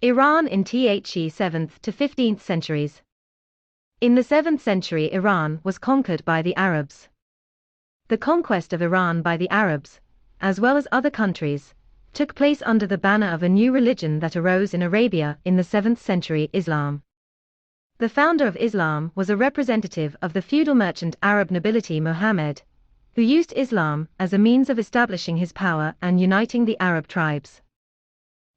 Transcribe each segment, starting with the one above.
Iran in the 7th to 15th centuries. In the 7th century, Iran was conquered by the Arabs. The conquest of Iran by the Arabs, as well as other countries, took place under the banner of a new religion that arose in Arabia in the 7th century, Islam. The founder of Islam was a representative of the feudal merchant Arab nobility Muhammad, who used Islam as a means of establishing his power and uniting the Arab tribes.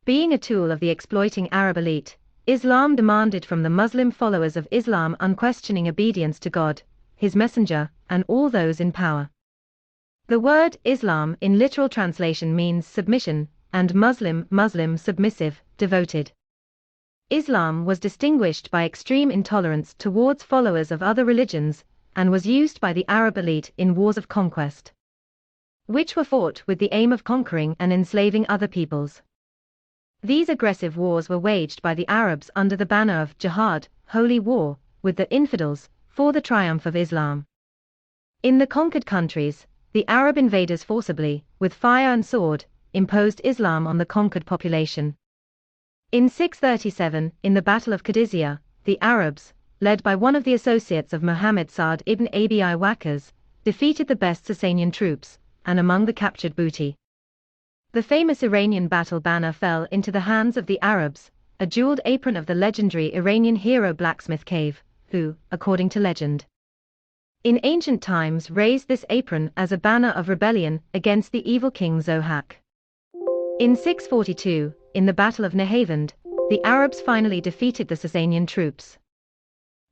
Being a tool of the exploiting Arab elite, Islam demanded from the Muslim followers of Islam unquestioning obedience to God, His Messenger, and all those in power. The word Islam in literal translation means submission, and Muslim submissive, devoted. Islam was distinguished by extreme intolerance towards followers of other religions, and was used by the Arab elite in wars of conquest, which were fought with the aim of conquering and enslaving other peoples. These aggressive wars were waged by the Arabs under the banner of jihad, holy war, with the infidels, for the triumph of Islam. In the conquered countries, the Arab invaders forcibly, with fire and sword, imposed Islam on the conquered population. In 637, in the Battle of Qadisiyah, the Arabs, led by one of the associates of Muhammad Sa'd ibn Abi Waqqas, defeated the best Sasanian troops, and among the captured booty, the famous Iranian battle banner fell into the hands of the Arabs, a jeweled apron of the legendary Iranian hero Blacksmith Cave, who, according to legend, in ancient times raised this apron as a banner of rebellion against the evil king Zohak. In 642, in the Battle of Nehavend, the Arabs finally defeated the Sasanian troops.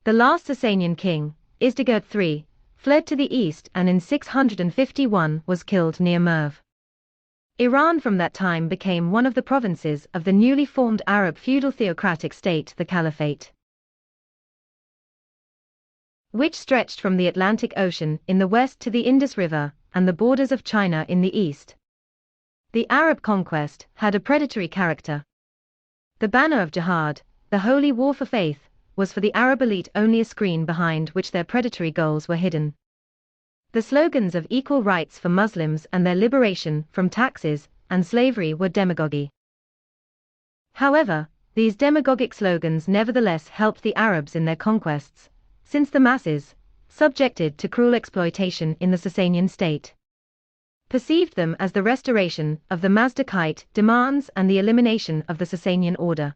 The last Sasanian king, Isdigerd III, fled to the east and in 651 was killed near Merv. Iran from that time became one of the provinces of the newly formed Arab feudal theocratic state, the Caliphate, which stretched from the Atlantic Ocean in the west to the Indus River and the borders of China in the east. The Arab conquest had a predatory character. The banner of jihad, the holy war for faith, was for the Arab elite only a screen behind which their predatory goals were hidden. The slogans of equal rights for Muslims and their liberation from taxes and slavery were demagogy. However, these demagogic slogans nevertheless helped the Arabs in their conquests, since the masses, subjected to cruel exploitation in the Sasanian state, perceived them as the restoration of the Mazdakite demands and the elimination of the Sasanian order.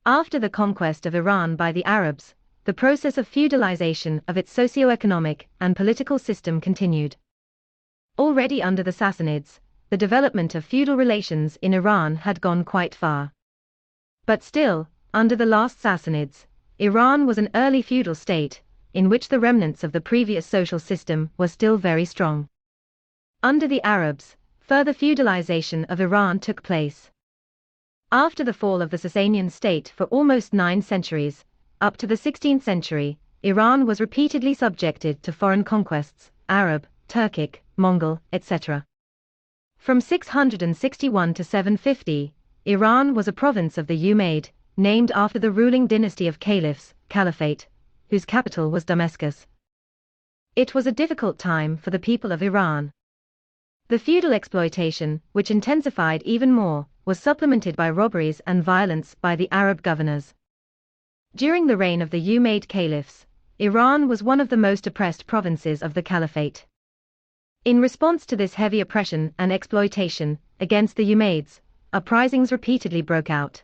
After the conquest of Iran by the Arabs, the process of feudalization of its socio-economic and political system continued. Already under the Sassanids, the development of feudal relations in Iran had gone quite far. But still, under the last Sassanids, Iran was an early feudal state, in which the remnants of the previous social system were still very strong. Under the Arabs, further feudalization of Iran took place. After the fall of the Sasanian state for almost 9 centuries, up to the 16th century, Iran was repeatedly subjected to foreign conquests, Arab, Turkic, Mongol, etc. From 661 to 750, Iran was a province of the Umayyad, named after the ruling dynasty of caliphs, Caliphate, whose capital was Damascus. It was a difficult time for the people of Iran. The feudal exploitation, which intensified even more, was supplemented by robberies and violence by the Arab governors. During the reign of the Umayyad caliphs, Iran was one of the most oppressed provinces of the Caliphate. In response to this heavy oppression and exploitation against the Umayyads, uprisings repeatedly broke out,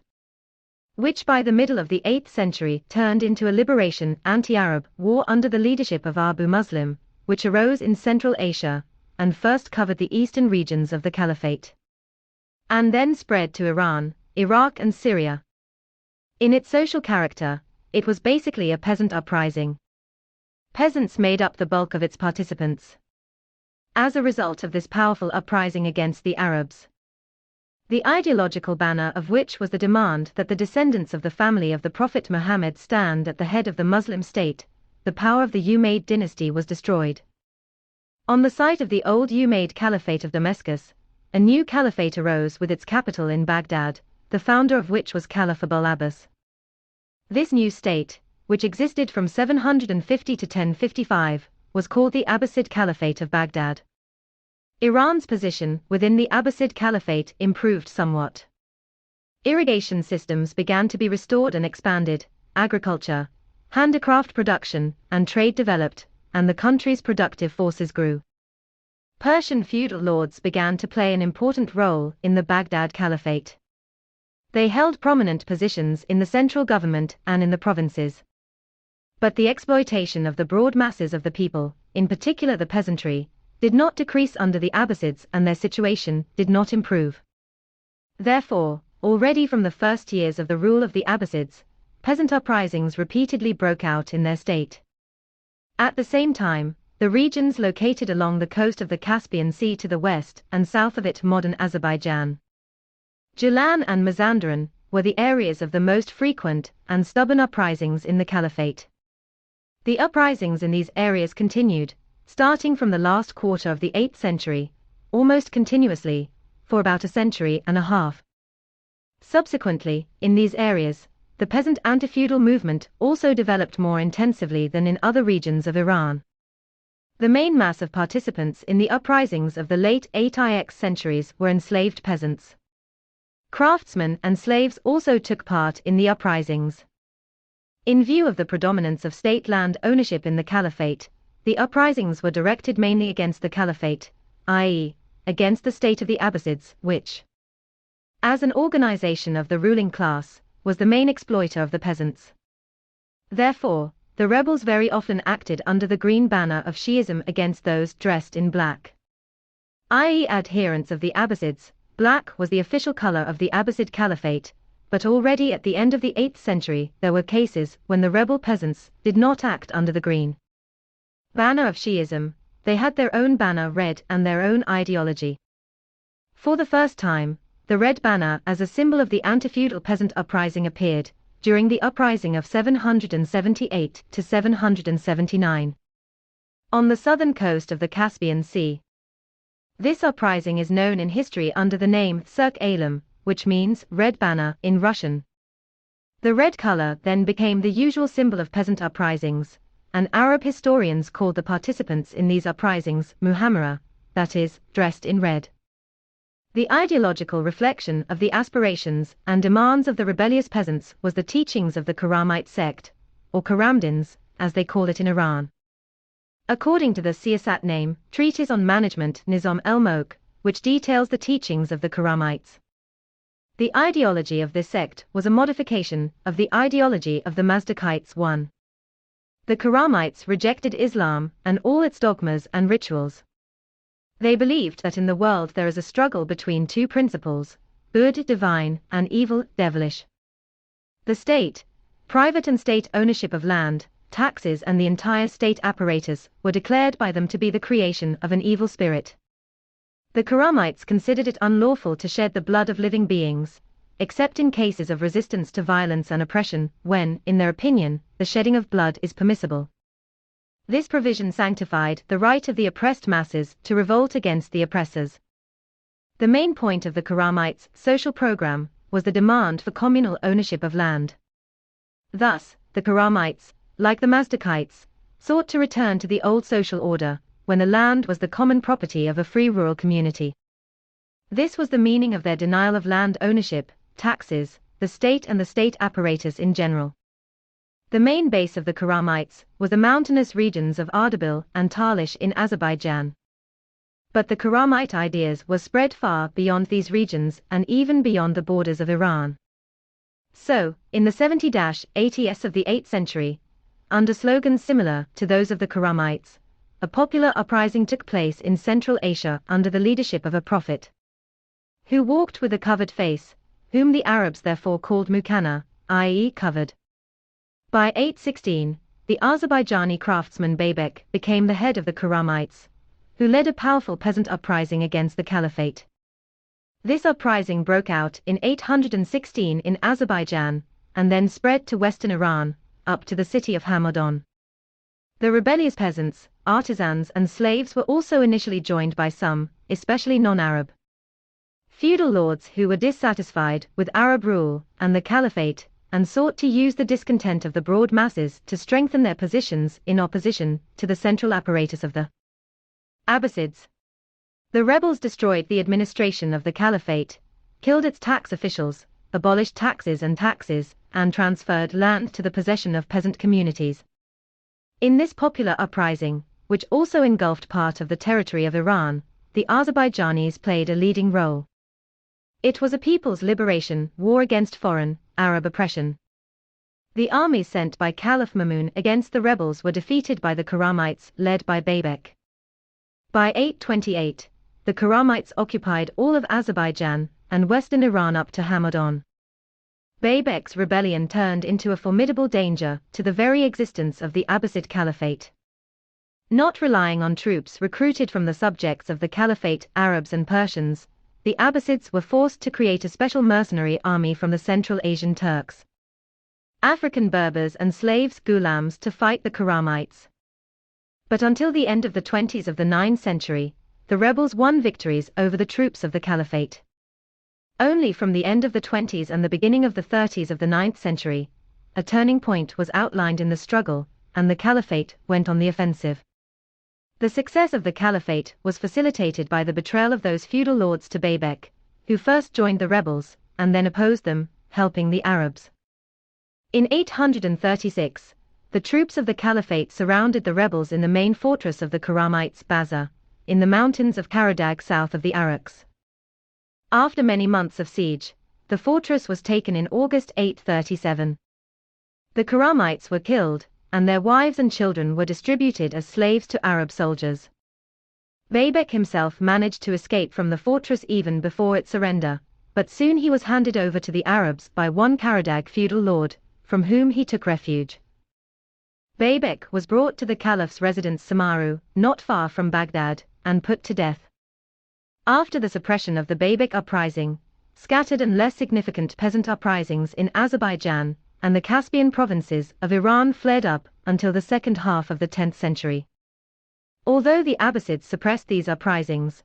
which by the middle of the 8th century turned into a liberation anti-Arab war under the leadership of Abu Muslim, which arose in Central Asia, and first covered the eastern regions of the Caliphate, and then spread to Iran, Iraq and Syria. In its social character, it was basically a peasant uprising. Peasants made up the bulk of its participants. As a result of this powerful uprising against the Arabs, the ideological banner of which was the demand that the descendants of the family of the Prophet Muhammad stand at the head of the Muslim state, the power of the Umayyad dynasty was destroyed. On the site of the old Umayyad Caliphate of Damascus, a new caliphate arose with its capital in Baghdad, the founder of which was Caliph Abul Abbas. This new state, which existed from 750 to 1055, was called the Abbasid Caliphate of Baghdad. Iran's position within the Abbasid Caliphate improved somewhat. Irrigation systems began to be restored and expanded, agriculture, handicraft production, and trade developed, and the country's productive forces grew. Persian feudal lords began to play an important role in the Baghdad Caliphate. They held prominent positions in the central government and in the provinces. But the exploitation of the broad masses of the people, in particular the peasantry, did not decrease under the Abbasids, and their situation did not improve. Therefore, already from the first years of the rule of the Abbasids, peasant uprisings repeatedly broke out in their state. At the same time, the regions located along the coast of the Caspian Sea to the west and south of it, modern Azerbaijan, Gilan and Mazandaran, were the areas of the most frequent and stubborn uprisings in the Caliphate. The uprisings in these areas continued, starting from the last quarter of the 8th century, almost continuously, for about a century and a half. Subsequently, in these areas, the peasant anti-feudal movement also developed more intensively than in other regions of Iran. The main mass of participants in the uprisings of the late 8th centuries were enslaved peasants. Craftsmen and slaves also took part in the uprisings. In view of the predominance of state land ownership in the Caliphate, the uprisings were directed mainly against the Caliphate, i.e., against the state of the Abbasids, which, as an organization of the ruling class, was the main exploiter of the peasants. Therefore, the rebels very often acted under the green banner of Shi'ism against those dressed in black, i.e., adherents of the Abbasids. Black was the official color of the Abbasid Caliphate, but already at the end of the 8th century there were cases when the rebel peasants did not act under the green banner of Shi'ism. They had their own banner red and their own ideology. For the first time, the red banner as a symbol of the anti-feudal peasant uprising appeared during the uprising of 778 to 779 on the southern coast of the Caspian Sea. This uprising is known in history under the name Surk Alam, which means red banner in Russian. The red color then became the usual symbol of peasant uprisings, and Arab historians called the participants in these uprisings Muhammara, that is, dressed in red. The ideological reflection of the aspirations and demands of the rebellious peasants was the teachings of the Karamite sect, or Karamdins, as they call it in Iran. According to the Siyasat name, Treatise on Management Nizam el-Mulk, which details the teachings of the Karamites. The ideology of this sect was a modification of the ideology of the Mazdakites. 1. The Karamites rejected Islam and all its dogmas and rituals. They believed that in the world there is a struggle between two principles, good divine and evil devilish. The state, private and state ownership of land, taxes and the entire state apparatus were declared by them to be the creation of an evil spirit. The Karamites considered it unlawful to shed the blood of living beings, except in cases of resistance to violence and oppression, when, in their opinion, the shedding of blood is permissible. This provision sanctified the right of the oppressed masses to revolt against the oppressors. The main point of the Karamites' social program was the demand for communal ownership of land. Thus, the Karamites, like the Mazdakites, sought to return to the old social order, when the land was the common property of a free rural community. This was the meaning of their denial of land ownership, taxes, the state and the state apparatus in general. The main base of the Karamites was the mountainous regions of Ardabil and Talish in Azerbaijan. But the Karamite ideas were spread far beyond these regions and even beyond the borders of Iran. So, in the 70-80s of the 8th century, under slogans similar to those of the Karamites, a popular uprising took place in Central Asia under the leadership of a prophet who walked with a covered face, whom the Arabs therefore called Mukanna, i.e. covered. By 816, the Azerbaijani craftsman Baybek became the head of the Karamites, who led a powerful peasant uprising against the Caliphate. This uprising broke out in 816 in Azerbaijan, and then spread to western Iran, up to the city of Hamadan. The rebellious peasants, artisans and slaves were also initially joined by some, especially non-Arab feudal lords who were dissatisfied with Arab rule and the Caliphate, and sought to use the discontent of the broad masses to strengthen their positions in opposition to the central apparatus of the Abbasids. The rebels destroyed the administration of the Caliphate, killed its tax officials, abolished taxes, and transferred land to the possession of peasant communities. In this popular uprising, which also engulfed part of the territory of Iran, the Azerbaijanis played a leading role. It was a people's liberation war against foreign, Arab oppression. The armies sent by Caliph Mamun against the rebels were defeated by the Karamites led by Baybek. By 828, the Karamites occupied all of Azerbaijan and western Iran up to Hamadan. Baybek's rebellion turned into a formidable danger to the very existence of the Abbasid Caliphate. Not relying on troops recruited from the subjects of the Caliphate, Arabs and Persians, the Abbasids were forced to create a special mercenary army from the Central Asian Turks, African Berbers and slaves Gulams to fight the Karamites. But until the end of the 20s of the 9th century, the rebels won victories over the troops of the Caliphate. Only from the end of the 20s and the beginning of the 30s of the 9th century, a turning point was outlined in the struggle, and the Caliphate went on the offensive. The success of the Caliphate was facilitated by the betrayal of those feudal lords to Baybek, who first joined the rebels, and then opposed them, helping the Arabs. In 836, the troops of the Caliphate surrounded the rebels in the main fortress of the Karamites, Baza, in the mountains of Karadag south of the Araks. After many months of siege, the fortress was taken in August 837. The Karamites were killed, and their wives and children were distributed as slaves to Arab soldiers. Baybek himself managed to escape from the fortress even before its surrender, but soon he was handed over to the Arabs by one Karadag feudal lord, from whom he took refuge. Baybek was brought to the Caliph's residence Samaru, not far from Baghdad, and put to death. After the suppression of the Baybek uprising, scattered and less significant peasant uprisings in Azerbaijan and the Caspian provinces of Iran flared up until the second half of the 10th century. Although the Abbasids suppressed these uprisings,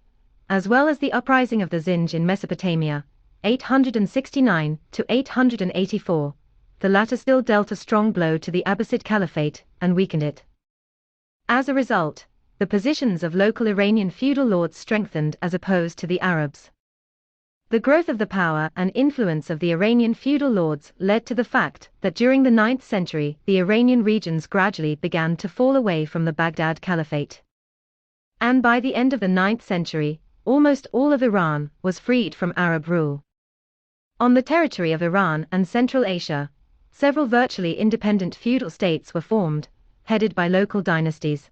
as well as the uprising of the Zinj in Mesopotamia, 869 to 884, the latter still dealt a strong blow to the Abbasid Caliphate and weakened it. As a result, the positions of local Iranian feudal lords strengthened as opposed to the Arabs. The growth of the power and influence of the Iranian feudal lords led to the fact that during the 9th century the Iranian regions gradually began to fall away from the Baghdad Caliphate. And by the end of the 9th century, almost all of Iran was freed from Arab rule. On the territory of Iran and Central Asia, several virtually independent feudal states were formed, headed by local dynasties,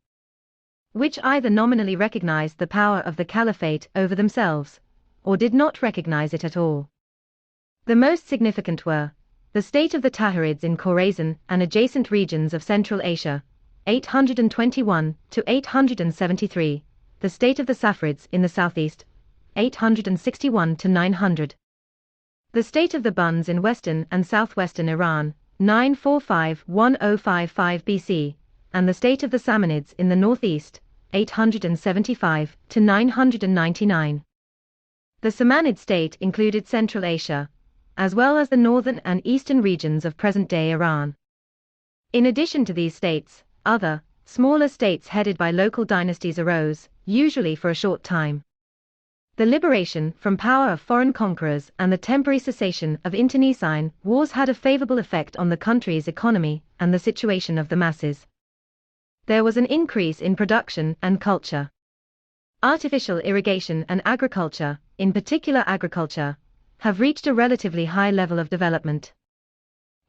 which either nominally recognized the power of the Caliphate over themselves, or did not recognize it at all. The most significant were the state of the Tahirids in Khorasan and adjacent regions of Central Asia, 821 to 873, the state of the Saffarids in the southeast, 861 to 900, the state of the Buns in western and southwestern Iran, 945-1055 BC, and the state of the Samanids in the northeast, 875 to 999. The Samanid state included Central Asia, as well as the northern and eastern regions of present-day Iran. In addition to these states, other, smaller states headed by local dynasties arose, usually for a short time. The liberation from power of foreign conquerors and the temporary cessation of internecine wars had a favorable effect on the country's economy and the situation of the masses. There was an increase in production and culture. Artificial irrigation and agriculture, in particular agriculture, have reached a relatively high level of development.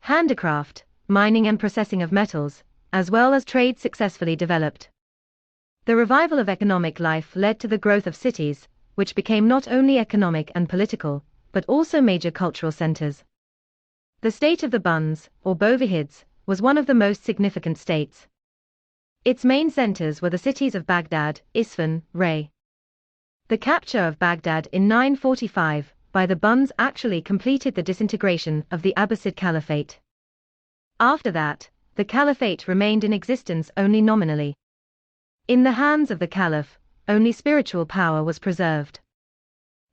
Handicraft, mining and processing of metals, as well as trade successfully developed. The revival of economic life led to the growth of cities, which became not only economic and political, but also major cultural centers. The state of the Buns, or Bovihids, was one of the most significant states. Its main centers were the cities of Baghdad, Isfahan, Ray. The capture of Baghdad in 945 by the Buns actually completed the disintegration of the Abbasid Caliphate. After that, the Caliphate remained in existence only nominally. In the hands of the Caliph, only spiritual power was preserved.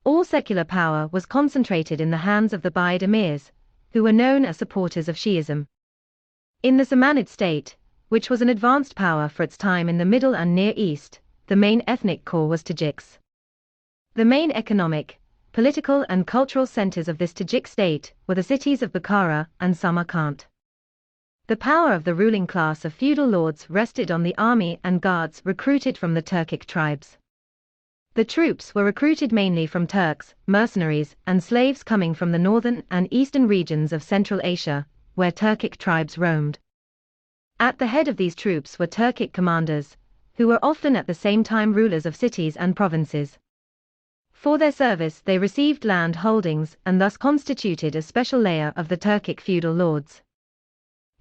All secular power was concentrated in the hands of the Buyid emirs, who were known as supporters of Shi'ism. In the Samanid state, which was an advanced power for its time in the Middle and Near East, the main ethnic core was Tajiks. The main economic, political and cultural centers of this Tajik state were the cities of Bukhara and Samarkand. The power of the ruling class of feudal lords rested on the army and guards recruited from the Turkic tribes. The troops were recruited mainly from Turks, mercenaries, and slaves coming from the northern and eastern regions of Central Asia, where Turkic tribes roamed. At the head of these troops were Turkic commanders, who were often at the same time rulers of cities and provinces. For their service they received land holdings and thus constituted a special layer of the Turkic feudal lords.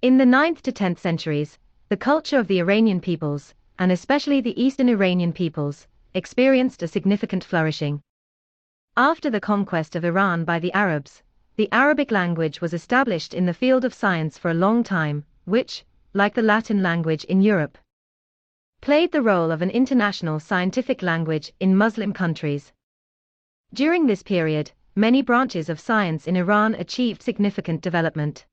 In the 9th to 10th centuries, the culture of the Iranian peoples, and especially the Eastern Iranian peoples, experienced a significant flourishing. After the conquest of Iran by the Arabs, the Arabic language was established in the field of science for a long time, which, like the Latin language in Europe, played the role of an international scientific language in Muslim countries. During this period, many branches of science in Iran achieved significant development.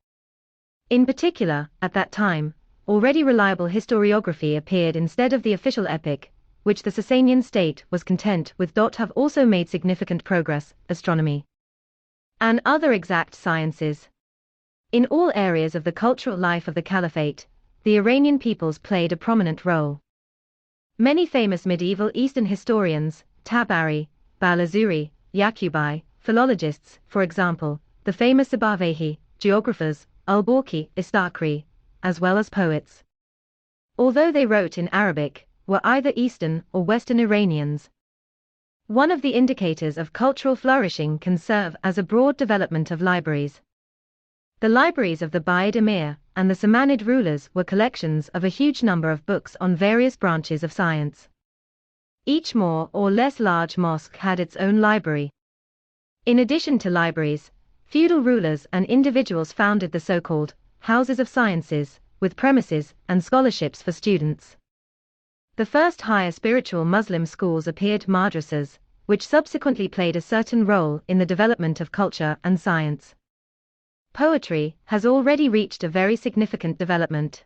In particular, at that time, already reliable historiography appeared instead of the official epic, which the Sasanian state was content with. Have also made significant progress, astronomy, and other exact sciences. In all areas of the cultural life of the Caliphate, the Iranian peoples played a prominent role. Many famous medieval Eastern historians, Tabari, Balazuri, Yaqubi, philologists, for example, the famous Sabavehi, geographers, Al-Borki, Istakri, as well as poets, although they wrote in Arabic, were either Eastern or Western Iranians. One of the indicators of cultural flourishing can serve as a broad development of libraries. The libraries of the Buyid Emir and the Samanid rulers were collections of a huge number of books on various branches of science. Each more or less large mosque had its own library. In addition to libraries, feudal rulers and individuals founded the so-called houses of sciences, with premises and scholarships for students. The first higher spiritual Muslim schools appeared madrasas, which subsequently played a certain role in the development of culture and science. Poetry has already reached a very significant development.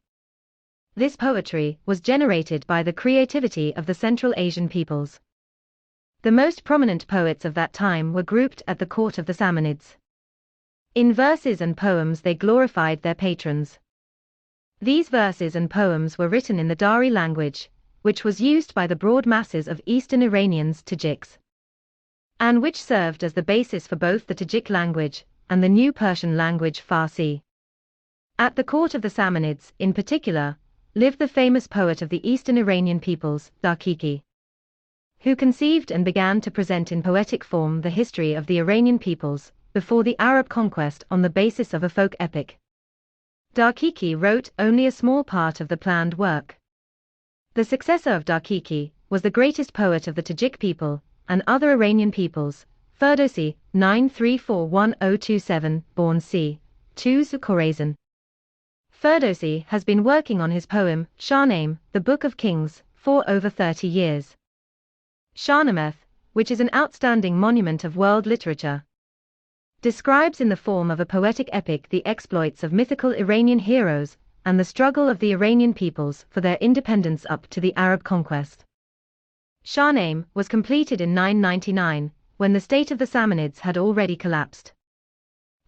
This poetry was generated by the creativity of the Central Asian peoples. The most prominent poets of that time were grouped at the court of the Samanids. In verses and poems they glorified their patrons. These verses and poems were written in the Dari language, which was used by the broad masses of Eastern Iranians Tajiks, and which served as the basis for both the Tajik language and the new Persian language Farsi. At the court of the Samanids, in particular, lived the famous poet of the Eastern Iranian peoples, Dakiki, who conceived and began to present in poetic form the history of the Iranian peoples before the Arab conquest on the basis of a folk epic. Dakiki wrote only a small part of the planned work. The successor of Dakiki was the greatest poet of the Tajik people and other Iranian peoples, Ferdowsi, 9341027, born c. 2 Khorasan. Ferdowsi has been working on his poem, Shahnameh, the Book of Kings, for over 30 years. Shahnameh, which is an outstanding monument of world literature, describes in the form of a poetic epic the exploits of mythical Iranian heroes and the struggle of the Iranian peoples for their independence up to the Arab conquest. Shahnameh was completed in 999, when the state of the Samanids had already collapsed.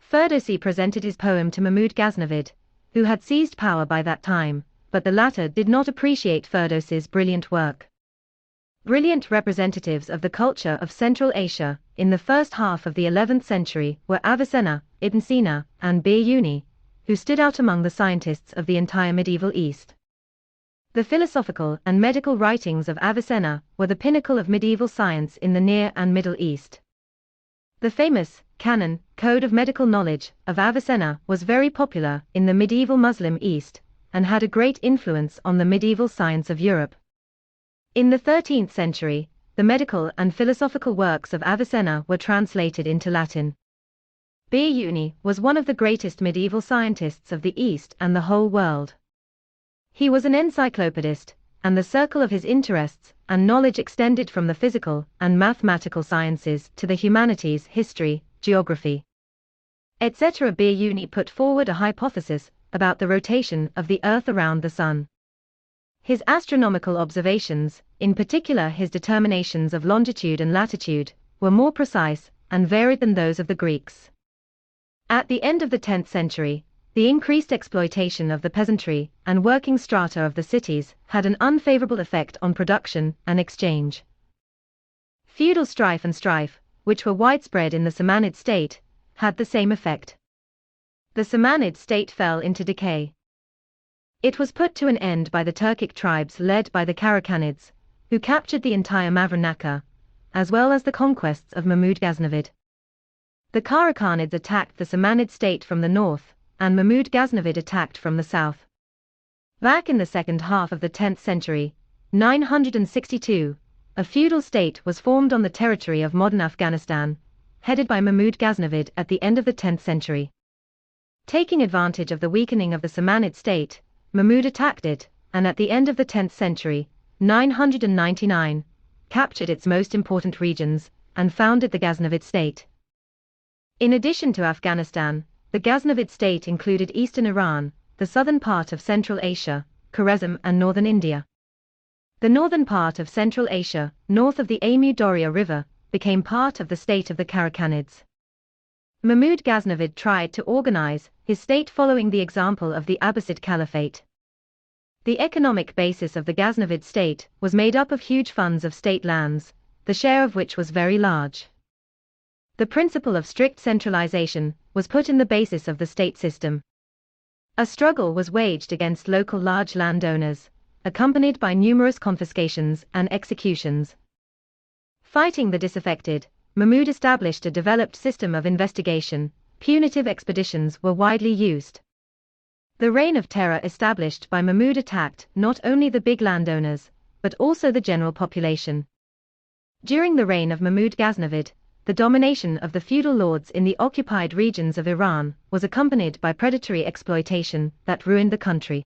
Ferdowsi presented his poem to Mahmud Ghaznavid, who had seized power by that time, but the latter did not appreciate Ferdowsi's brilliant work. Brilliant representatives of the culture of Central Asia in the first half of the 11th century were Avicenna, Ibn Sina, and Biruni, who stood out among the scientists of the entire medieval East. The philosophical and medical writings of Avicenna were the pinnacle of medieval science in the Near and Middle East. The famous Canon, Code of Medical Knowledge, of Avicenna was very popular in the medieval Muslim East, and had a great influence on the medieval science of Europe. In the 13th century, the medical and philosophical works of Avicenna were translated into Latin. Biruni was one of the greatest medieval scientists of the East and the whole world. He was an encyclopedist, and the circle of his interests and knowledge extended from the physical and mathematical sciences to the humanities, history, geography, etc. Biruni put forward a hypothesis about the rotation of the Earth around the Sun. His astronomical observations, in particular his determinations of longitude and latitude, were more precise and varied than those of the Greeks. At the end of the 10th century, the increased exploitation of the peasantry and working strata of the cities had an unfavorable effect on production and exchange. Feudal strife, which were widespread in the Samanid state, had the same effect. The Samanid state fell into decay. It was put to an end by the Turkic tribes led by the Karakanids, who captured the entire Mavranaka, as well as the conquests of Mahmud Ghaznavid. The Karakanids attacked the Samanid state from the north, and Mahmud Ghaznavid attacked from the south. Back in the second half of the 10th century, 962, a feudal state was formed on the territory of modern Afghanistan, headed by Mahmud Ghaznavid at the end of the 10th century. Taking advantage of the weakening of the Samanid state, Mahmud attacked it, and at the end of the 10th century, 999, captured its most important regions, and founded the Ghaznavid state. In addition to Afghanistan, the Ghaznavid state included eastern Iran, the southern part of Central Asia, Khwarezm and northern India. The northern part of Central Asia, north of the Amu Darya River, became part of the state of the Karakanids. Mahmud Ghaznavid tried to organize his state following the example of the Abbasid Caliphate. The economic basis of the Ghaznavid state was made up of huge funds of state lands, the share of which was very large. The principle of strict centralization was put in the basis of the state system. A struggle was waged against local large landowners, accompanied by numerous confiscations and executions. Fighting the disaffected, Mahmud established a developed system of investigation. Punitive expeditions were widely used. The reign of terror established by Mahmud attacked not only the big landowners, but also the general population. During the reign of Mahmud Ghaznavid, the domination of the feudal lords in the occupied regions of Iran was accompanied by predatory exploitation that ruined the country.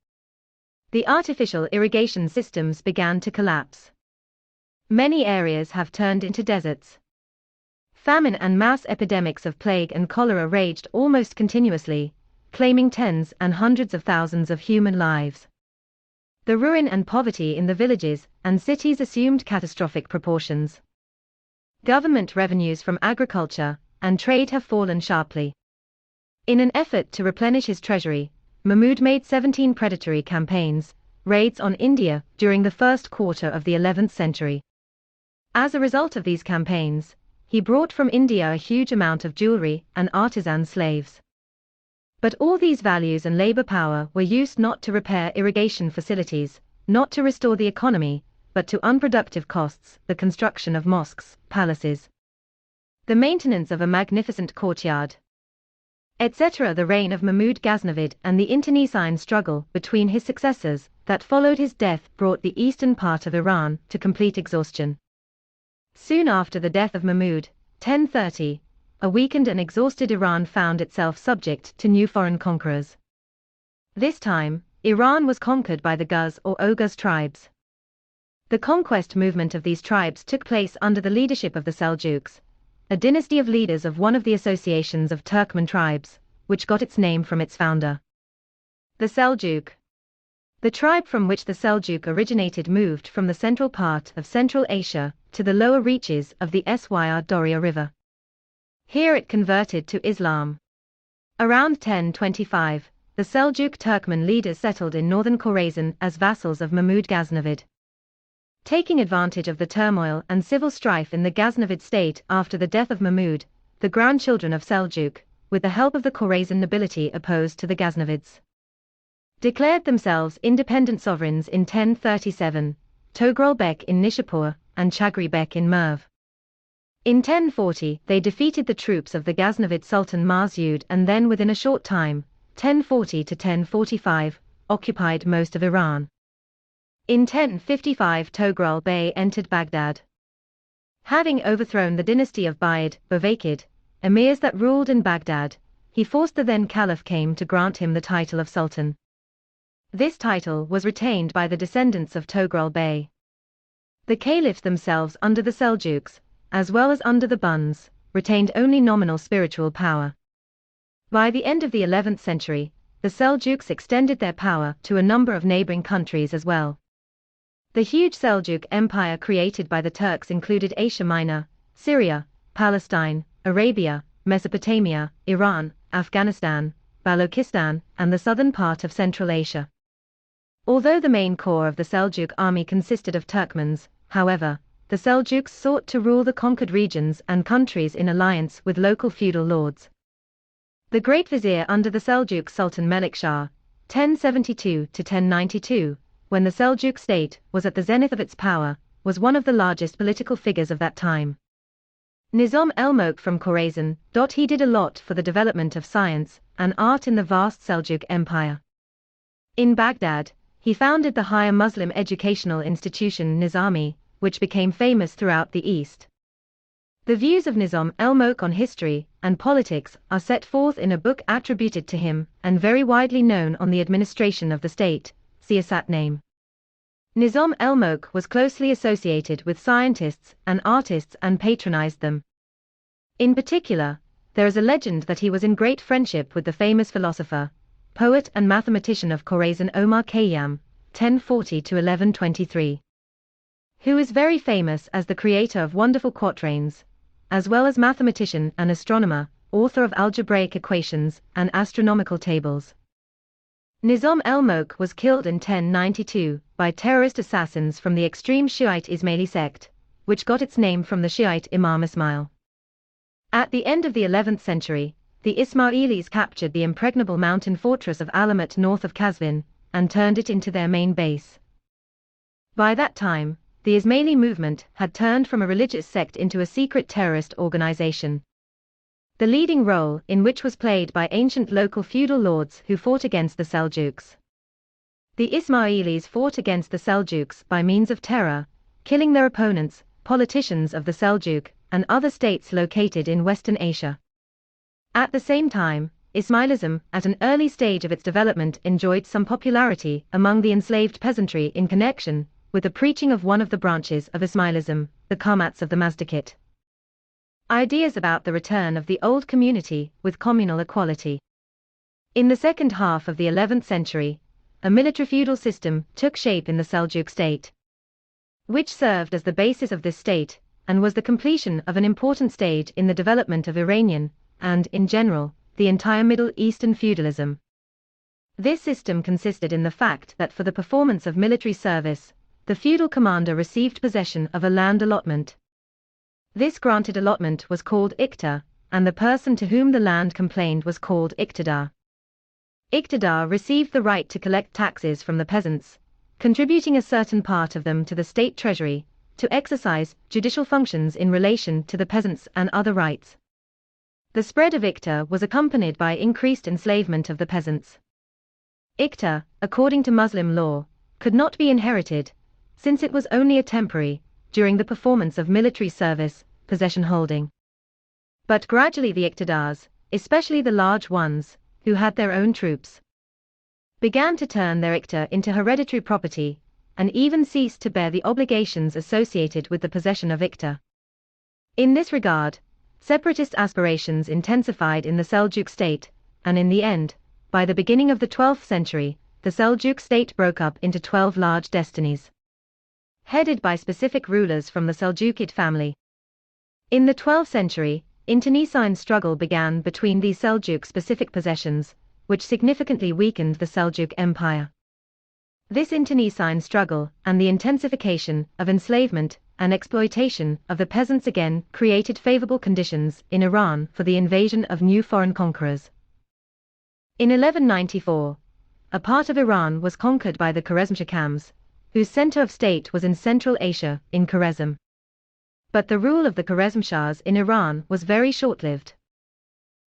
The artificial irrigation systems began to collapse. Many areas have turned into deserts. Famine and mass epidemics of plague and cholera raged almost continuously, claiming tens and hundreds of thousands of human lives. The ruin and poverty in the villages and cities assumed catastrophic proportions. Government revenues from agriculture and trade have fallen sharply. In an effort to replenish his treasury, Mahmud made 17 predatory campaigns, raids on India during the first quarter of the 11th century. As a result of these campaigns, he brought from India a huge amount of jewelry and artisan slaves. But all these values and labor power were used not to repair irrigation facilities, not to restore the economy, but to unproductive costs, the construction of mosques, palaces, the maintenance of a magnificent courtyard, etc. The reign of Mahmud Ghaznavid and the internecine struggle between his successors that followed his death brought the eastern part of Iran to complete exhaustion. Soon after the death of Mahmud, 1030, a weakened and exhausted Iran found itself subject to new foreign conquerors. This time, Iran was conquered by the Guz or Oghuz tribes. The conquest movement of these tribes took place under the leadership of the Seljuks, a dynasty of leaders of one of the associations of Turkmen tribes, which got its name from its founder. The Seljuk. The tribe from which the Seljuk originated moved from the central part of Central Asia to the lower reaches of the Syr Darya River. Here it converted to Islam. Around 1025, the Seljuk Turkmen leaders settled in northern Khwarezm as vassals of Mahmud Ghaznavid. Taking advantage of the turmoil and civil strife in the Ghaznavid state after the death of Mahmud, the grandchildren of Seljuk, with the help of the Khwarezm nobility opposed to the Ghaznavids, declared themselves independent sovereigns in 1037, Togrul Bek in Nishapur and Chagri Bek in Merv. In 1040 they defeated the troops of the Ghaznavid Sultan Marsud and then within a short time, 1040 to 1045, occupied most of Iran. In 1055 Togrul Bey entered Baghdad. Having overthrown the dynasty of Buyid, Bovakid, emirs that ruled in Baghdad, he forced the then Caliph to grant him the title of Sultan. This title was retained by the descendants of Togrul Bey. The caliphs themselves under the Seljuks, as well as under the Buns, retained only nominal spiritual power. By the end of the 11th century, the Seljuks extended their power to a number of neighboring countries as well. The huge Seljuk Empire created by the Turks included Asia Minor, Syria, Palestine, Arabia, Mesopotamia, Iran, Afghanistan, Balochistan, and the southern part of Central Asia. Although the main core of the Seljuk army consisted of Turkmens, however, the Seljuks sought to rule the conquered regions and countries in alliance with local feudal lords. The Great Vizier under the Seljuk Sultan Melikshah, 1072–1092, when the Seljuk state was at the zenith of its power, was one of the largest political figures of that time. Nizam el-Mulk from Khorasan. He did a lot for the development of science and art in the vast Seljuk Empire. In Baghdad, he founded the higher Muslim educational institution Nizami, which became famous throughout the East. The views of Nizam el-Mulk on history and politics are set forth in a book attributed to him and very widely known on the administration of the state, Siyasat name. Nizam el-Mulk was closely associated with scientists and artists and patronized them. In particular, there is a legend that he was in great friendship with the famous philosopher, poet and mathematician of Khorasan Omar Khayyam, 1040–1123, who is very famous as the creator of wonderful quatrains, as well as mathematician and astronomer, author of algebraic equations and astronomical tables. Nizam el-Mulk was killed in 1092 by terrorist assassins from the extreme Shiite Ismaili sect, which got its name from the Shiite Imam Ismail. At the end of the 11th century, the Ismailis captured the impregnable mountain fortress of Alamat north of Qazvin and turned it into their main base. By that time, the Ismaili movement had turned from a religious sect into a secret terrorist organization, the leading role in which was played by ancient local feudal lords who fought against the Seljuks. The Ismailis fought against the Seljuks by means of terror, killing their opponents, politicians of the Seljuk, and other states located in Western Asia. At the same time, Ismailism, at an early stage of its development, enjoyed some popularity among the enslaved peasantry in connection with the preaching of one of the branches of Ismailism, the Karamite of the Mazdakit. Ideas about the return of the old community with communal equality. In the second half of the 11th century, a military feudal system took shape in the Seljuk state, which served as the basis of this state and was the completion of an important stage in the development of Iranian, and, in general, the entire Middle Eastern feudalism. This system consisted in the fact that for the performance of military service, the feudal commander received possession of a land allotment. This granted allotment was called Iqta, and the person to whom the land complained was called Iqtidar. Iqtidar received the right to collect taxes from the peasants, contributing a certain part of them to the state treasury, to exercise judicial functions in relation to the peasants and other rights. The spread of Iqta was accompanied by increased enslavement of the peasants. Iqta, according to Muslim law, could not be inherited, since it was only a temporary, during the performance of military service, possession holding. But gradually the Iqtidars, especially the large ones, who had their own troops, began to turn their Iqta into hereditary property, and even ceased to bear the obligations associated with the possession of Iqta. In this regard, separatist aspirations intensified in the Seljuk state, and in the end, by the beginning of the 12th century, the Seljuk state broke up into 12 large destinies, headed by specific rulers from the Seljukid family. In the 12th century, internecine struggle began between these Seljuk-specific possessions, which significantly weakened the Seljuk Empire. This internecine struggle and the intensification of enslavement and exploitation of the peasants again created favorable conditions in Iran for the invasion of new foreign conquerors. In 1194, a part of Iran was conquered by the Khwarezmshahs, whose center of state was in Central Asia, in Khwarezm. But the rule of the Khwarezmshahs in Iran was very short-lived.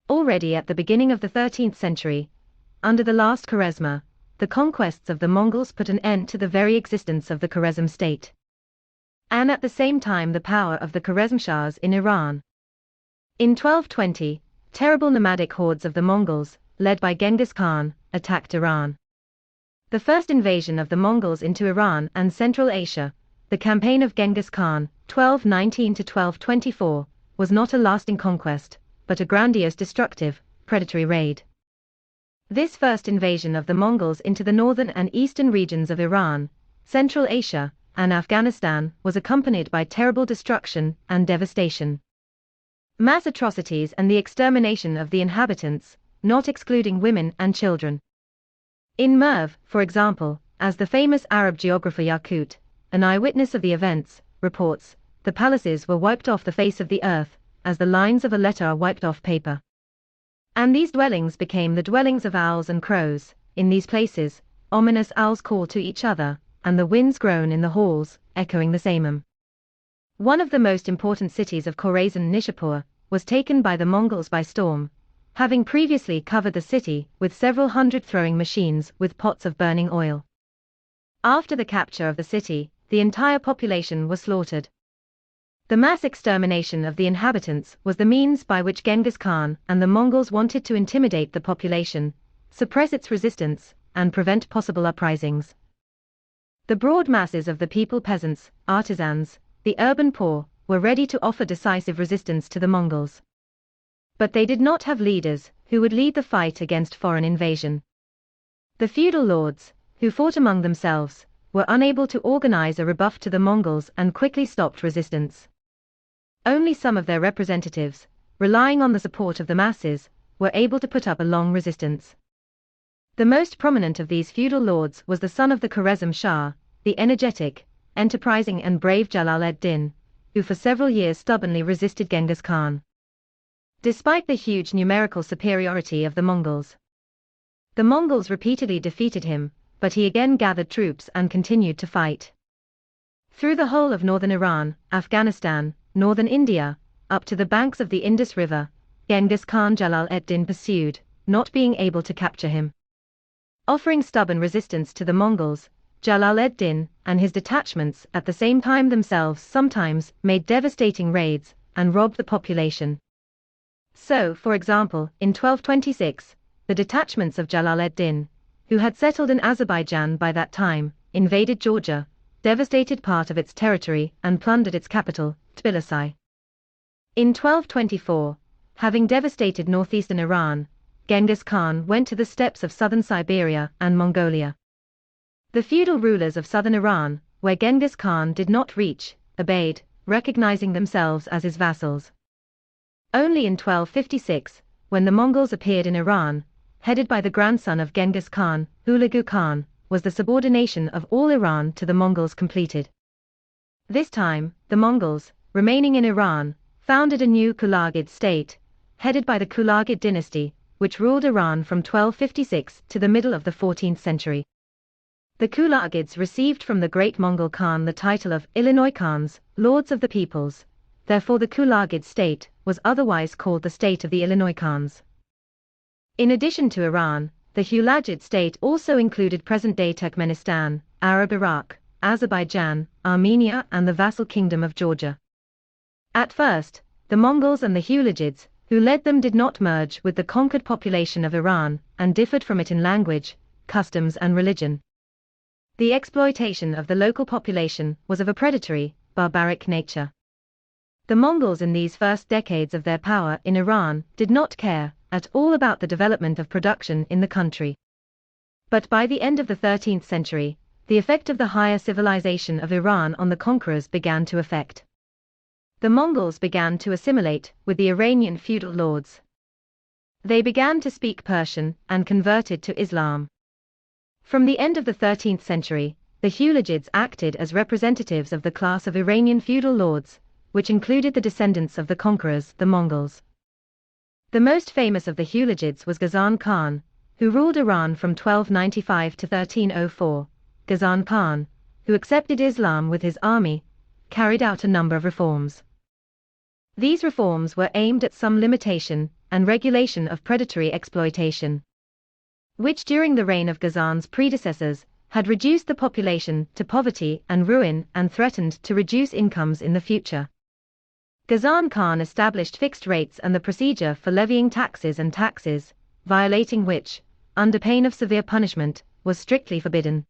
Already at the beginning of the 13th century, under the last Khwarezma, the conquests of the Mongols put an end to the very existence of the Khwarezm state, and at the same time the power of the Khwarezmshahs in Iran. In 1220, terrible nomadic hordes of the Mongols, led by Genghis Khan, attacked Iran. The first invasion of the Mongols into Iran and Central Asia, the campaign of Genghis Khan, 1219–1224, was not a lasting conquest, but a grandiose destructive, predatory raid. This first invasion of the Mongols into the northern and eastern regions of Iran, Central Asia, and Afghanistan was accompanied by terrible destruction and devastation. mass atrocities and the extermination of the inhabitants, not excluding women and children. In Merv, for example, as the famous Arab geographer Yaqut, an eyewitness of the events, reports, the palaces were wiped off the face of the earth, as the lines of a letter are wiped off paper. And these dwellings became the dwellings of owls and crows. In these places, ominous owls call to each other, and the winds groan in the halls, echoing the samum. One of the most important cities of Khorasan, Nishapur, was taken by the Mongols by storm, having previously covered the city with several hundred throwing machines with pots of burning oil. After the capture of the city, the entire population was slaughtered. The mass extermination of the inhabitants was the means by which Genghis Khan and the Mongols wanted to intimidate the population, suppress its resistance, and prevent possible uprisings. The broad masses of the people, peasants, artisans, the urban poor, were ready to offer decisive resistance to the Mongols. But they did not have leaders who would lead the fight against foreign invasion. The feudal lords, who fought among themselves, were unable to organize a rebuff to the Mongols and quickly stopped resistance. Only some of their representatives, relying on the support of the masses, were able to put up a long resistance. The most prominent of these feudal lords was the son of the Khwarezm Shah, the energetic, enterprising and brave Jalal ad-Din, who for several years stubbornly resisted Genghis Khan. Despite the huge numerical superiority of the Mongols repeatedly defeated him, but he again gathered troops and continued to fight. Through the whole of northern Iran, Afghanistan, northern India, up to the banks of the Indus River, Genghis Khan Jalal ad-Din pursued, not being able to capture him. Offering stubborn resistance to the Mongols, Jalal ad-Din and his detachments at the same time themselves sometimes made devastating raids and robbed the population. So, for example, in 1226, the detachments of Jalal ad-Din, who had settled in Azerbaijan by that time, invaded Georgia, devastated part of its territory and plundered its capital, Tbilisi. In 1224, having devastated northeastern Iran, Genghis Khan went to the steppes of southern Siberia and Mongolia. The feudal rulers of southern Iran, where Genghis Khan did not reach, obeyed, recognizing themselves as his vassals. Only in 1256, when the Mongols appeared in Iran, headed by the grandson of Genghis Khan, Hulagu Khan, was the subordination of all Iran to the Mongols completed. This time, the Mongols, remaining in Iran, founded a new Kulagid state, headed by the Kulagid dynasty, which ruled Iran from 1256 to the middle of the 14th century. The Kulagids received from the great Mongol Khan the title of Illinois Khans, Lords of the Peoples, therefore the Kulagid state was otherwise called the state of the Illinois Khans. In addition to Iran, the Hulagid state also included present-day Turkmenistan, Arab Iraq, Azerbaijan, Armenia and the vassal kingdom of Georgia. At first, the Mongols and the Hulagids, who led them, did not merge with the conquered population of Iran and differed from it in language, customs and religion. The exploitation of the local population was of a predatory, barbaric nature. The Mongols in these first decades of their power in Iran did not care at all about the development of production in the country. But by the end of the 13th century, the effect of the higher civilization of Iran on the conquerors began to affect. The Mongols began to assimilate with the Iranian feudal lords. They began to speak Persian and converted to Islam. From the end of the 13th century, the Hulagids acted as representatives of the class of Iranian feudal lords, which included the descendants of the conquerors, the Mongols. The most famous of the Hulagids was Gazan Khan, who ruled Iran from 1295 to 1304. Gazan Khan, who accepted Islam with his army, carried out a number of reforms. These reforms were aimed at some limitation and regulation of predatory exploitation, which during the reign of Gazan's predecessors had reduced the population to poverty and ruin and threatened to reduce incomes in the future. Gazan Khan established fixed rates and the procedure for levying taxes and taxes, violating which, under pain of severe punishment, was strictly forbidden.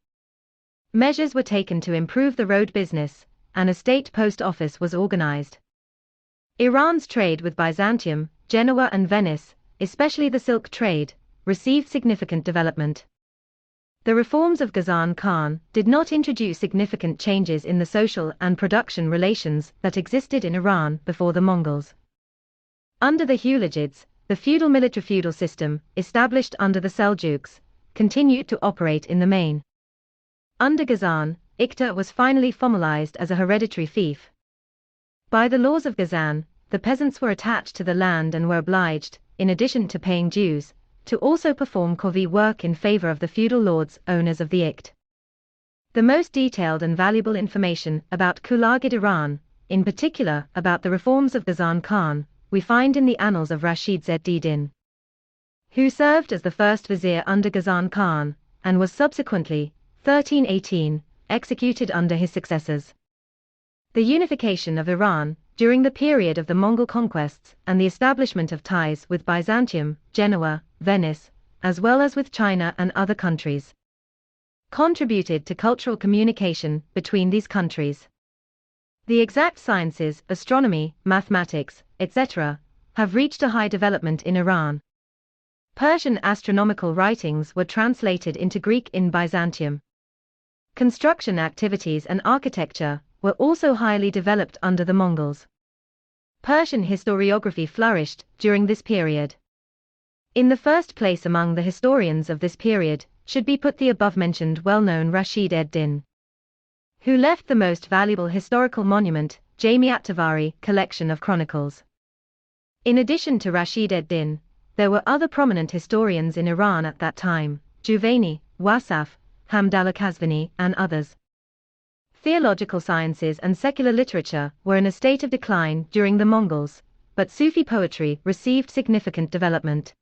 Measures were taken to improve the road business, and a state post office was organized. Iran's trade with Byzantium, Genoa and Venice, especially the silk trade, received significant development. The reforms of Gazan Khan did not introduce significant changes in the social and production relations that existed in Iran before the Mongols. Under the Gelarids, the feudal military-feudal system, established under the Seljuks, continued to operate in the main. Under Gazan, Iqta was finally formalized as a hereditary fief. By the laws of Gazan, the peasants were attached to the land and were obliged, in addition to paying dues, to also perform corvée work in favor of the feudal lords, owners of the Iqt. The most detailed and valuable information about Gelarids Iran, in particular about the reforms of Gazan Khan, we find in the annals of Rashid z-Din, who served as the first vizier under Gazan Khan, and was subsequently, 1318, executed under his successors. The unification of Iran, during the period of the Mongol conquests and the establishment of ties with Byzantium, Genoa, Venice, as well as with China and other countries, contributed to cultural communication between these countries. The exact sciences, astronomy, mathematics, etc., have reached a high development in Iran. Persian astronomical writings were translated into Greek in Byzantium. Construction activities and architecture were also highly developed under the Mongols. Persian historiography flourished during this period. In the first place among the historians of this period should be put the above-mentioned well-known Rashid ed-Din, who left the most valuable historical monument, Jami-at-Tabari collection of chronicles. In addition to Rashid ed-Din, there were other prominent historians in Iran at that time, Juvaini, Wasaf, Hamdallah Kazvini, and others. Theological sciences and secular literature were in a state of decline during the Mongols, but Sufi poetry received significant development.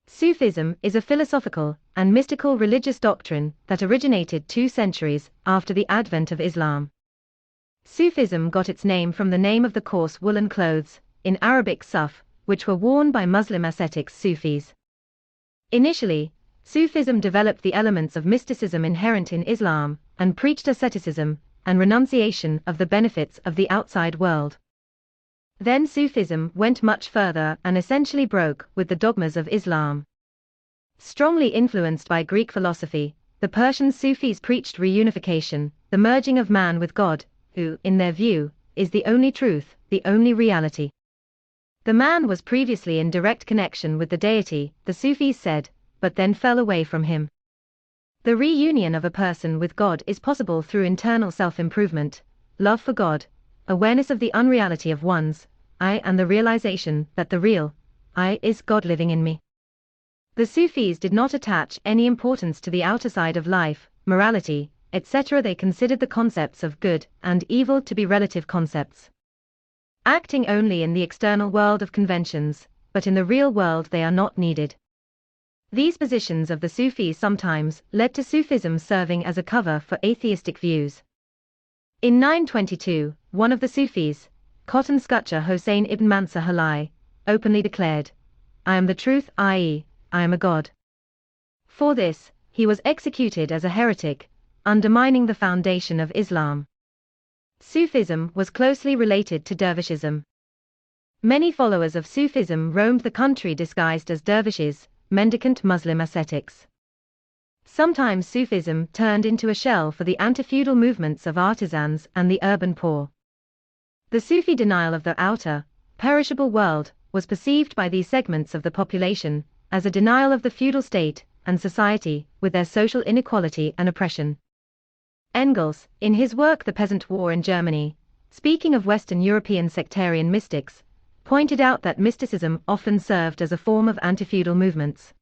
Sufism is a philosophical and mystical religious doctrine that originated 2 centuries after the advent of Islam. Sufism got its name from the name of the coarse woolen clothes, in Arabic suf, which were worn by Muslim ascetics Sufis. Initially, Sufism developed the elements of mysticism inherent in Islam, and preached asceticism and renunciation of the benefits of the outside world. Then Sufism went much further and essentially broke with the dogmas of Islam. Strongly influenced by Greek philosophy, the Persian Sufis preached reunification, the merging of man with God, who, in their view, is the only truth, the only reality. The man was previously in direct connection with the deity, the Sufis said, but then fell away from him. The reunion of a person with God is possible through internal self-improvement, love for God, awareness of the unreality of one's I, and the realization that the real I is God living in me. The Sufis did not attach any importance to the outer side of life, morality, etc. They considered the concepts of good and evil to be relative concepts, acting only in the external world of conventions, but in the real world they are not needed. These positions of the Sufis sometimes led to Sufism serving as a cover for atheistic views. In 922, one of the Sufis, Cotton Scucher Hossein ibn Mansur Halai, openly declared, "I am the truth, i.e., I am a god." For this, he was executed as a heretic, undermining the foundation of Islam. Sufism was closely related to dervishism. Many followers of Sufism roamed the country disguised as dervishes, mendicant Muslim ascetics. Sometimes Sufism turned into a shell for the anti-feudal movements of artisans and the urban poor. The Sufi denial of the outer, perishable world was perceived by these segments of the population as a denial of the feudal state and society with their social inequality and oppression. Engels, in his work The Peasant War in Germany, speaking of Western European sectarian mystics, pointed out that mysticism often served as a form of anti-feudal movements.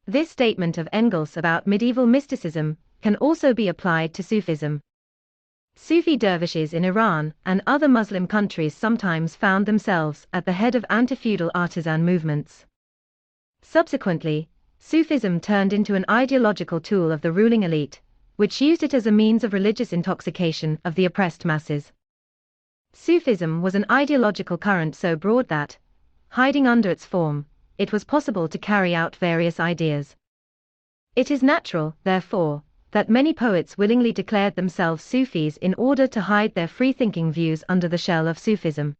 This statement of Engels about medieval mysticism can also be applied to Sufism. Sufi dervishes in Iran and other Muslim countries sometimes found themselves at the head of anti-feudal artisan movements. Subsequently, Sufism turned into an ideological tool of the ruling elite, which used it as a means of religious intoxication of the oppressed masses. Sufism was an ideological current so broad that, hiding under its form, it was possible to carry out various ideas. It is natural, therefore, that many poets willingly declared themselves Sufis in order to hide their free-thinking views under the shell of Sufism.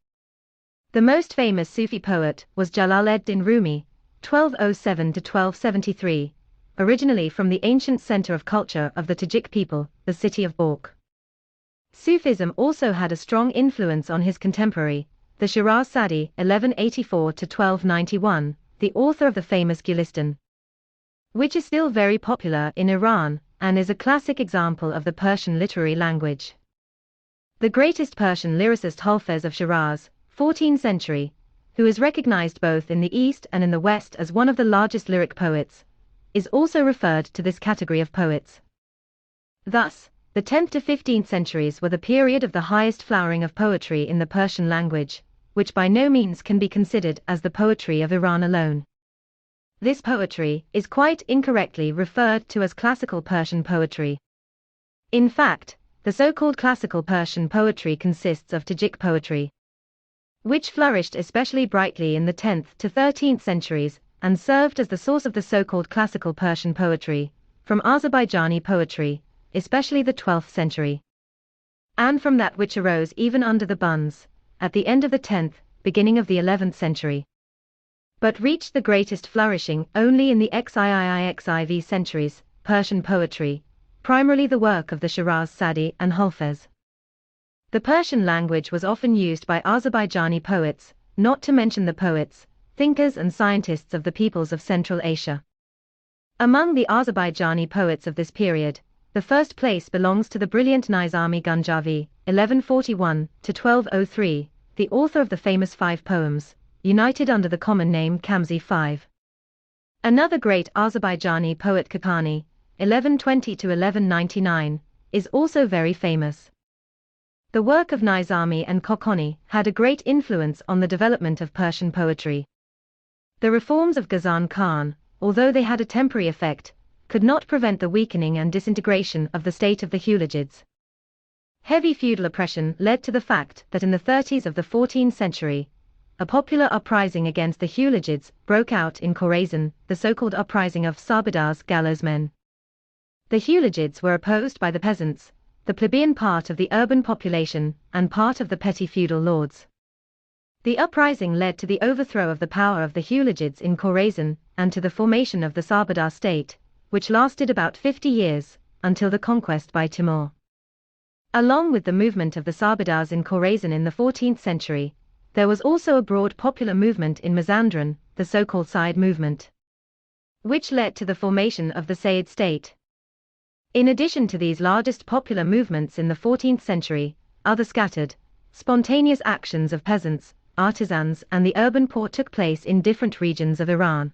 The most famous Sufi poet was Jalal ed-Din Rumi, 1207–1273, originally from the ancient center of culture of the Tajik people, the city of Balkh. Sufism also had a strong influence on his contemporary, the Shiraz Sadi, 1184–1291, the author of the famous Gulistan, which is still very popular in Iran, and is a classic example of the Persian literary language. The greatest Persian lyricist Hafez of Shiraz, 14th century, who is recognized both in the East and in the West as one of the largest lyric poets, is also referred to this category of poets. Thus, the 10th to 15th centuries were the period of the highest flowering of poetry in the Persian language, which by no means can be considered as the poetry of Iran alone. This poetry is quite incorrectly referred to as classical Persian poetry. In fact, the so-called classical Persian poetry consists of Tajik poetry, which flourished especially brightly in the 10th to 13th centuries and served as the source of the so-called classical Persian poetry, from Azerbaijani poetry, especially the 12th century, and from that which arose even under the Buns, at the end of the 10th, beginning of the 11th century, but reached the greatest flourishing only in the XIII-XIV centuries, Persian poetry, primarily the work of the Shiraz Sadi and Hafez. The Persian language was often used by Azerbaijani poets, not to mention the poets, thinkers and scientists of the peoples of Central Asia. Among the Azerbaijani poets of this period, the first place belongs to the brilliant Nizami Ganjavi, 1141–1203, the author of the famous 5 poems, united under the common name Kamzi 5. Another great Azerbaijani poet Kakani, 1120–1199, is also very famous. The work of Nizami and Kokoni had a great influence on the development of Persian poetry. The reforms of Gazan Khan, although they had a temporary effect, could not prevent the weakening and disintegration of the state of the Hulajids. Heavy feudal oppression led to the fact that in the 30s of the 14th century, a popular uprising against the Hulajids broke out in Khorasan, the so-called uprising of Sabadar's gallows men. The Hulajids were opposed by the peasants, the plebeian part of the urban population, and part of the petty feudal lords. The uprising led to the overthrow of the power of the Hulajids in Khorasan and to the formation of the Sabadar state, which lasted about 50 years, until the conquest by Timur. Along with the movement of the Sabadars in Khorasan in the 14th century, there was also a broad popular movement in Mazandaran, the so-called Sayyid movement, which led to the formation of the Sayyid state. In addition to these largest popular movements in the 14th century, other scattered, spontaneous actions of peasants, artisans and the urban poor took place in different regions of Iran.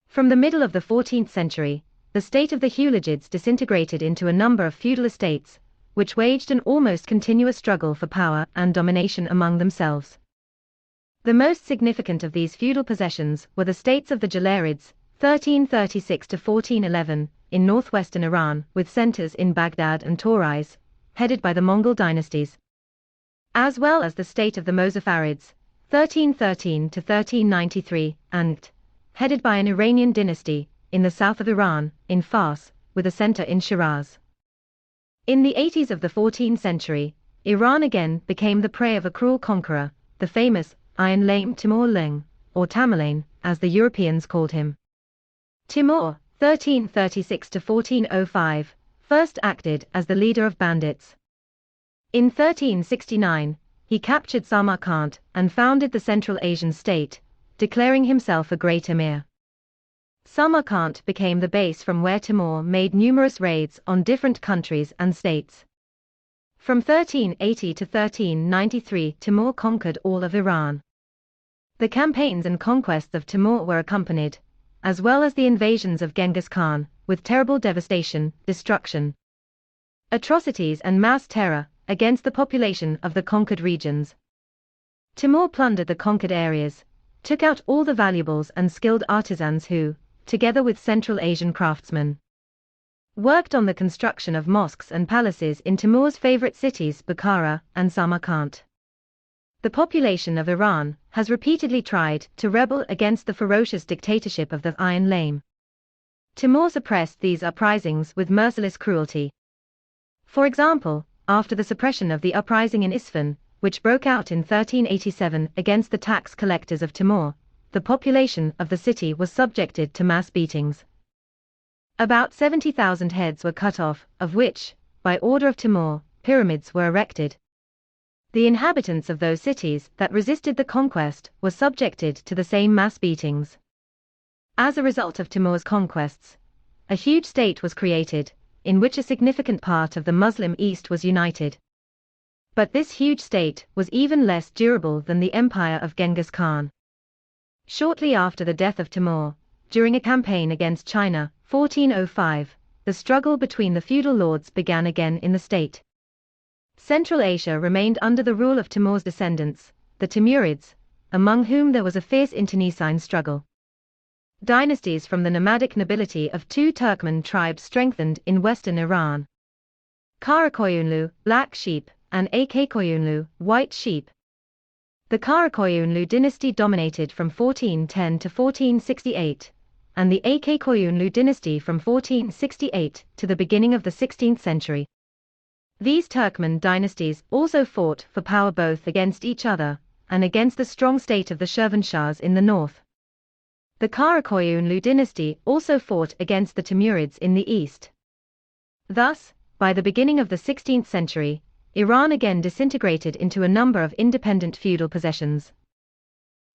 From the middle of the 14th century, the state of the Hulajids disintegrated into a number of feudal estates, which waged an almost continuous struggle for power and domination among themselves. The most significant of these feudal possessions were the states of the Gelarids, 1336–1411, in northwestern Iran, with centers in Baghdad and Tauriz, headed by the Mongol dynasties, as well as the state of the Mozaffarids, 1313–1393, and headed by an Iranian dynasty, in the south of Iran, in Fars, with a center in Shiraz. In the 80s of the 14th century, Iran again became the prey of a cruel conqueror, the famous Iron Lame Timur Lenk, or Tamerlane, as the Europeans called him. Timur, 1336–1405, first acted as the leader of bandits. In 1369, he captured Samarkand and founded the Central Asian state, declaring himself a great emir. Samarkand became the base from where Timur made numerous raids on different countries and states. From 1380 to 1393, Timur conquered all of Iran. The campaigns and conquests of Timur were accompanied, as well as the invasions of Genghis Khan, with terrible devastation, destruction, atrocities and mass terror against the population of the conquered regions. Timur plundered the conquered areas, took out all the valuables and skilled artisans who, together with Central Asian craftsmen, worked on the construction of mosques and palaces in Timur's favorite cities Bukhara and Samarkand. The population of Iran has repeatedly tried to rebel against the ferocious dictatorship of the Iron Lame. Timur suppressed these uprisings with merciless cruelty. For example, after the suppression of the uprising in Isfahan, which broke out in 1387 against the tax collectors of Timur, the population of the city was subjected to mass beatings. About 70,000 heads were cut off, of which, by order of Timur, pyramids were erected. The inhabitants of those cities that resisted the conquest were subjected to the same mass beatings. As a result of Timur's conquests, a huge state was created, in which a significant part of the Muslim East was united. But this huge state was even less durable than the empire of Genghis Khan. Shortly after the death of Timur, during a campaign against China, 1405, the struggle between the feudal lords began again in the state. Central Asia remained under the rule of Timur's descendants, the Timurids, among whom there was a fierce internecine struggle. Dynasties from the nomadic nobility of two Turkmen tribes strengthened in western Iran. Karakoyunlu, black sheep, and Akkoyunlu, white sheep. The Karakoyunlu dynasty dominated from 1410 to 1468, and the Akkoyunlu dynasty from 1468 to the beginning of the 16th century. These Turkmen dynasties also fought for power both against each other and against the strong state of the Shirvanshahs in the north. The Karakoyunlu dynasty also fought against the Timurids in the east. Thus, by the beginning of the 16th century, Iran again disintegrated into a number of independent feudal possessions.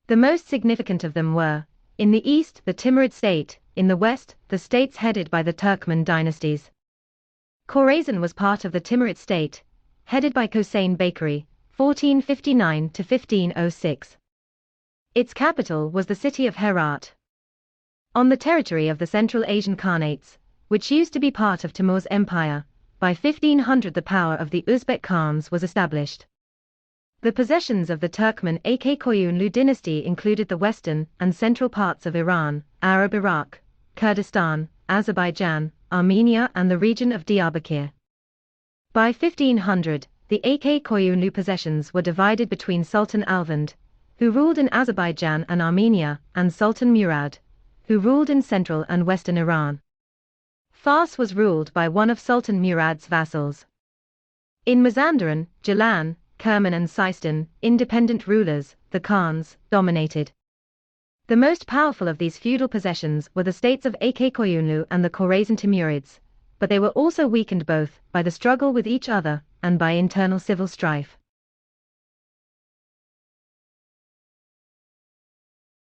The most significant of them were, in the east the Timurid state, in the west the states headed by the Turkmen dynasties. Khorasan was part of the Timurid state, headed by Hossein Bakery, 1459 to 1506. Its capital was the city of Herat. On the territory of the Central Asian Khanates, which used to be part of Timur's empire, by 1500 the power of the Uzbek Khans was established. The possessions of the Turkmen Akkoyunlu dynasty included the western and central parts of Iran, Arab Iraq, Kurdistan, Azerbaijan, Armenia and the region of Diyarbakir. By 1500, the Akkoyunlu possessions were divided between Sultan Alvand, who ruled in Azerbaijan and Armenia, and Sultan Murad, who ruled in central and western Iran. Fars was ruled by one of Sultan Murad's vassals. In Mazandaran, Gilan, Kerman and Sistan, independent rulers, the Khans, dominated. The most powerful of these feudal possessions were the states of Akkoyunlu and the Khorasan Timurids, but they were also weakened both by the struggle with each other and by internal civil strife.